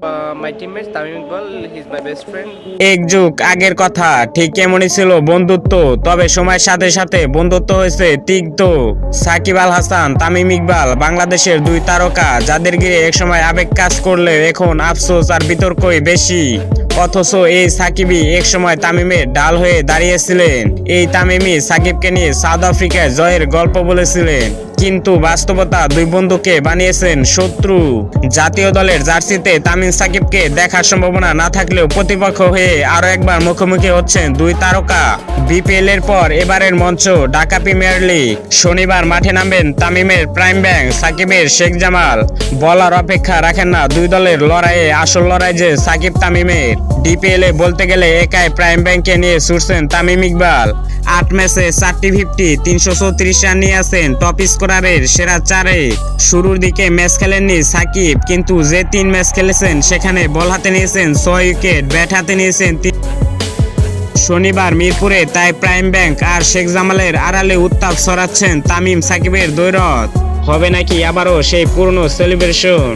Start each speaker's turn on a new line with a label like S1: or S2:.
S1: My teammate Tamim Iqbal, he's my best friend.
S2: এক যুগ আগের কথা ঠিক এমনই ছিল বন্ধুত্ব, তবে সময়ের সাথে সাথে বন্ধুত্ব হয়েছে তিক্ত। সাকিব আল হাসান, তামিম ইকবাল বাংলাদেশের দুই তারকা, যাদের ঘিরে একসময় আবেগ কাজ করলে এখন আফসোস আর বিতর্কই বেশি। অথচ এই সাকিবই একসময় তামিমের ঢাল হয়ে দাঁড়িয়েছিলেন। এই তামিমই সাকিবকে নিয়ে সাউথ আফ্রিকায় জয়ের গল্প বলেছিলেন, কিন্তু বাস্তবতা দুই বন্ধুকে বানিয়েছেন শত্রু। জাতীয় দলের জার্সিতে তামিম সাকিবকে দেখার সম্ভাবনা না থাকলেও প্রতিপক্ষ হয়ে আরো একবার মুখোমুখি হচ্ছেন দুই তারকা। বিপিএল এর পর এবারের মঞ্চ ঢাকা প্রিমিয়ার লিগ। শনিবার মাঠে নামবেন তামিমের প্রাইম ব্যাংক, সাকিবের শেখ জামাল। বলার অপেক্ষা রাখেন না দুই দলের লড়াইয়ে। আসল লড়াই যে সাকিব তামিমের। ডিপিএল এ বলতে গেলে একাই প্রাইম ব্যাংকে নিয়ে ছুটছেন তামিম ইকবাল। ৮ ম্যাচে ৪টি 50, ৩৩৪ রান নিয়ে আছেন টপ স্কোরারের সেরা 4-এ। শুরুর দিকে ম্যাচ খেলেননি সাকিব, কিন্তু যে 3 ম্যাচ খেলেছেন সেখানে বল হাতে নিয়েছেন 6 উইকেট, ব্যাট হাতে নিয়েছেন শনিবার মিরপুরে। তাই প্রাইম ব্যাংক আর শেখ জামালের আড়ালে উত্তাপ ছড়াচ্ছেন তামিম সাকিবের দ্বৈরথ। হবে নাকি আবারও সেই পুরনো সেলিব্রেশন?